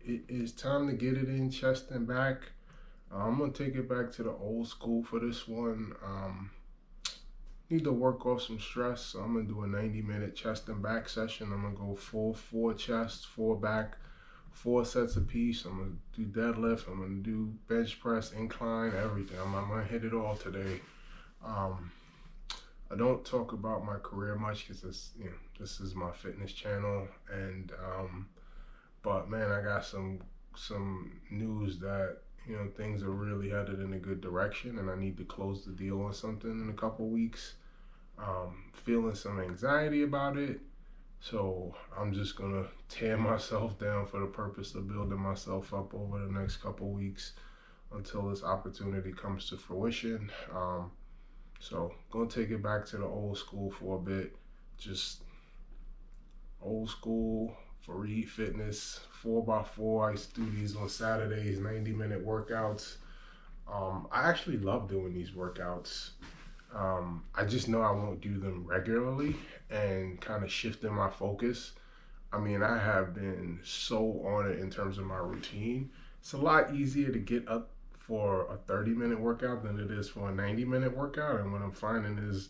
it is time to get it in chest and back. I'm gonna take it back to the old school for this one. Need to work off some stress, so I'm gonna do a 90-minute chest and back session. I'm gonna go full four chest, four back, four sets apiece. I'm gonna do deadlift. I'm gonna do bench press, incline, everything. I'm gonna hit it all today. I don't talk about my career much because this is my fitness channel, and but man, I got some news that things are really headed in a good direction, and I need to close the deal on something in a couple weeks. Feeling some anxiety about it, so I'm just gonna tear myself down for the purpose of building myself up over the next couple weeks until this opportunity comes to fruition. So gonna take it back to the old school for a bit, just old school Fareed Fitness 4x4. I used to do these on Saturdays, 90-minute workouts. I actually love doing these workouts. I just know I won't do them regularly and kind of shifting my focus. I mean, I have been so on it in terms of my routine. It's a lot easier to get up for a 30-minute workout than it is for a 90-minute workout. And what I'm finding is,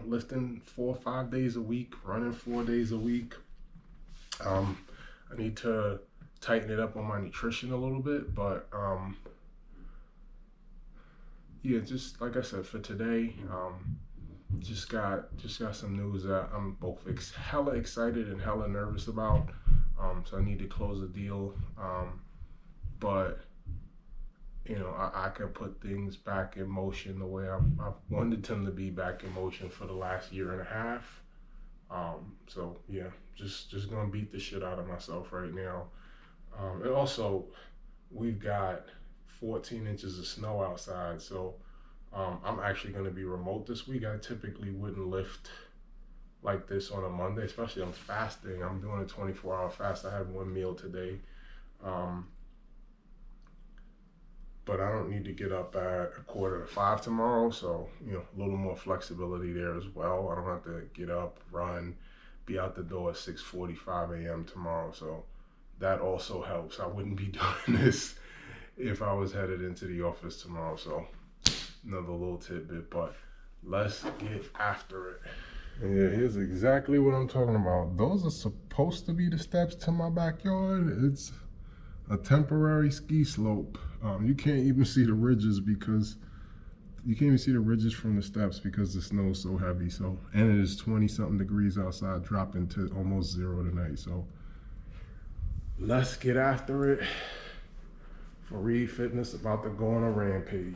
lifting 4 or 5 days a week, running 4 days a week. I need to tighten it up on my nutrition a little bit, but yeah, just like I said, for today, just got some news that I'm both hella excited and hella nervous about. So I need to close the deal, but I can put things back in motion the way I've wanted them to be back in motion for the last year and a half. So yeah, just gonna beat the shit out of myself right now. And also, we've got 14 inches of snow outside, so I'm actually gonna be remote this week. I typically wouldn't lift like this on a Monday, especially I'm fasting. I'm doing a 24-hour fast. I had one meal today. But I don't need to get up at 4:45 tomorrow, so a little more flexibility there as well. I don't have to get up, run, be out the door at 6:45 a.m. tomorrow, so that also helps. I wouldn't be doing this if I was headed into the office tomorrow, so another little tidbit, but let's get after it. And yeah, here's exactly what I'm talking about. Those are supposed to be the steps to my backyard. It's a temporary ski slope. You can't even see the ridges from the steps because the snow is so heavy. So, and it is 20-something degrees outside, dropping to almost 0 tonight. So let's get after it. Fareed Fitness about to go on a rampage.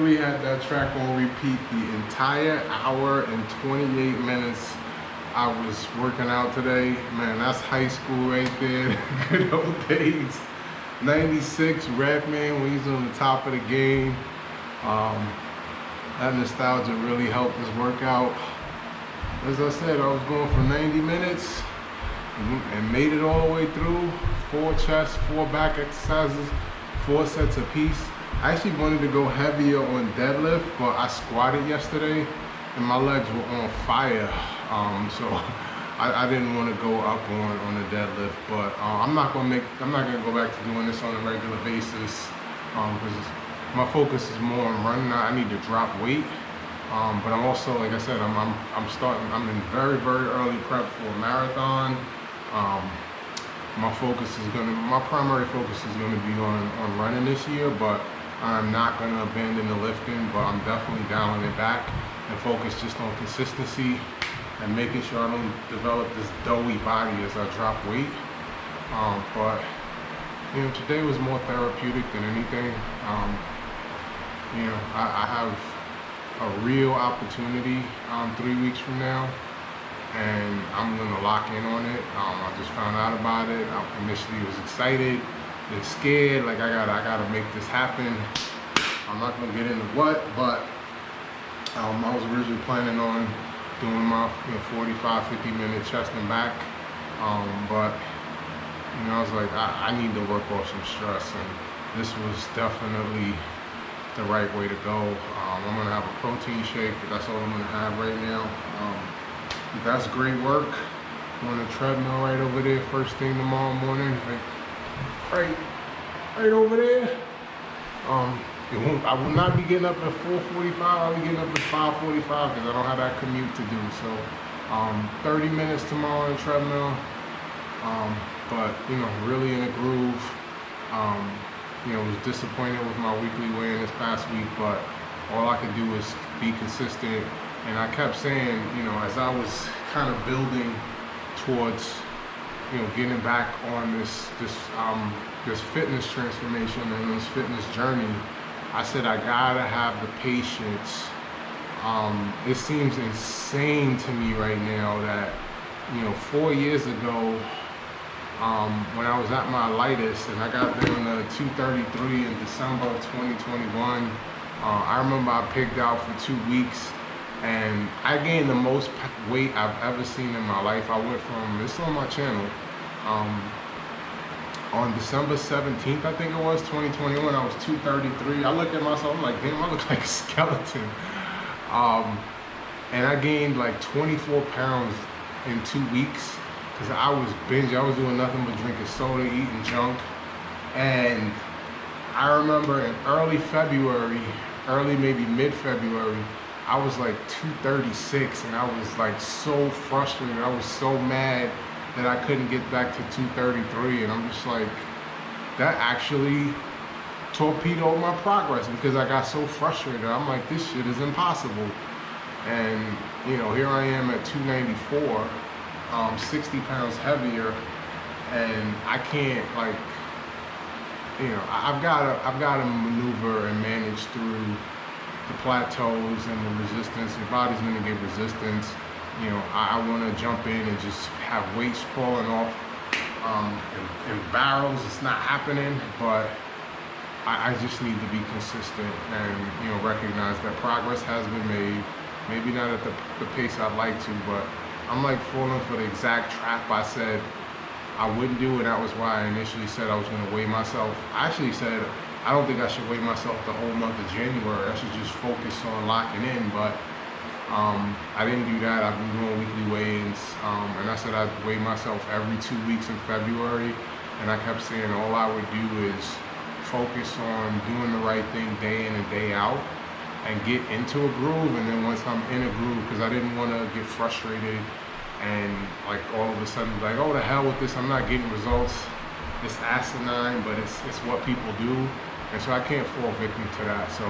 literally had that track on repeat the entire hour and 28 minutes I was working out today. Man, that's high school right there. Good old days. 96 Redman when he's on the top of the game. That nostalgia really helped this workout. As I said, I was going for 90 minutes and made it all the way through. 4 chest, 4 back exercises, 4 sets apiece. I actually wanted to go heavier on deadlift, but I squatted yesterday and my legs were on fire. So I didn't want to go up on the deadlift, but I'm not gonna go back to doing this on a regular basis because my focus is more on running. I need to drop weight, but I'm also, like I said, I'm in very early prep for a marathon. My primary focus is gonna be on running this year, but I'm not gonna abandon the lifting, but I'm definitely dialing it back and focus just on consistency and making sure I don't develop this doughy body as I drop weight. But you know, today was more therapeutic than anything. You know, I have a real opportunity 3 weeks from now, and I'm gonna lock in on it. I just found out about it. I initially was excited, then scared, like I gotta make this happen. I'm not gonna get into what, but I was originally planning on doing my 45-50 minute chest and back, but you know, I was like, I need to work off some stress, and this was definitely the right way to go. I'm gonna have a protein shake, but that's all I'm gonna have right now. That's great work. I'm on the treadmill right over there first thing tomorrow morning, right over there. I will not be getting up at 4:45. I'll be getting up at 5:45 because I don't have that commute to do. So 30 minutes tomorrow on the treadmill. But you know, really in a groove. You know, was disappointed with my weekly weigh-in this past week, but all I could do is be consistent. And I kept saying, you know, as I was kind of building towards, you know, getting back on this fitness transformation and this fitness journey, I said I gotta have the patience. It seems insane to me right now that, you know, 4 years ago, when I was at my lightest and I got down to 233 in December of 2021, I remember I pigged out for 2 weeks and I gained the most weight I've ever seen in my life. I went from, it's on my channel, on December 17th, I think it was, 2021, I was 233. I look at myself, I'm like, damn, I look like a skeleton. And I gained like 24 pounds in 2 weeks because I was binging. I was doing nothing but drinking soda, eating junk. And I remember in early February, maybe mid-February, I was like 236 and I was like so frustrated. I was so mad that I couldn't get back to 233, and I'm just like, that actually torpedoed my progress because I got so frustrated. I'm like, this shit is impossible. And you know, here I am at 294, 60 pounds heavier, and I can't, like, you know, I've got to maneuver and manage through the plateaus and the resistance. Your body's gonna get resistance. You know, I want to jump in and just have weights falling off in barrels. It's not happening, but I just need to be consistent and, you know, recognize that progress has been made. Maybe not at the pace I'd like to, but I'm like falling for the exact trap I said I wouldn't do, and that was why I initially said I was going to weigh myself. I actually said I don't think I should weigh myself the whole month of January. I should just focus on locking in, but I didn't do that. I've been doing weekly weigh-ins, and I said I'd weigh myself every 2 weeks in February, and I kept saying all I would do is focus on doing the right thing day in and day out and get into a groove, and then once I'm in a groove, because I didn't want to get frustrated and like all of a sudden like, oh, the hell with this, I'm not getting results. It's asinine, but it's what people do, and so I can't fall victim to that. So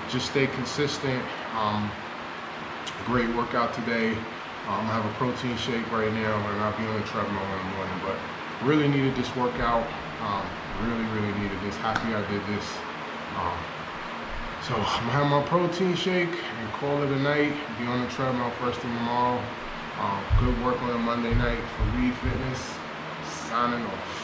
just stay consistent. Great workout today. I have a protein shake right now, and I'll be on the treadmill in the morning, but really needed this workout. Really needed this. Happy I did this. So I'm gonna have my protein shake and call it a night. Be on the treadmill first thing tomorrow. Good work on a Monday night for Reed Fitness. Signing off.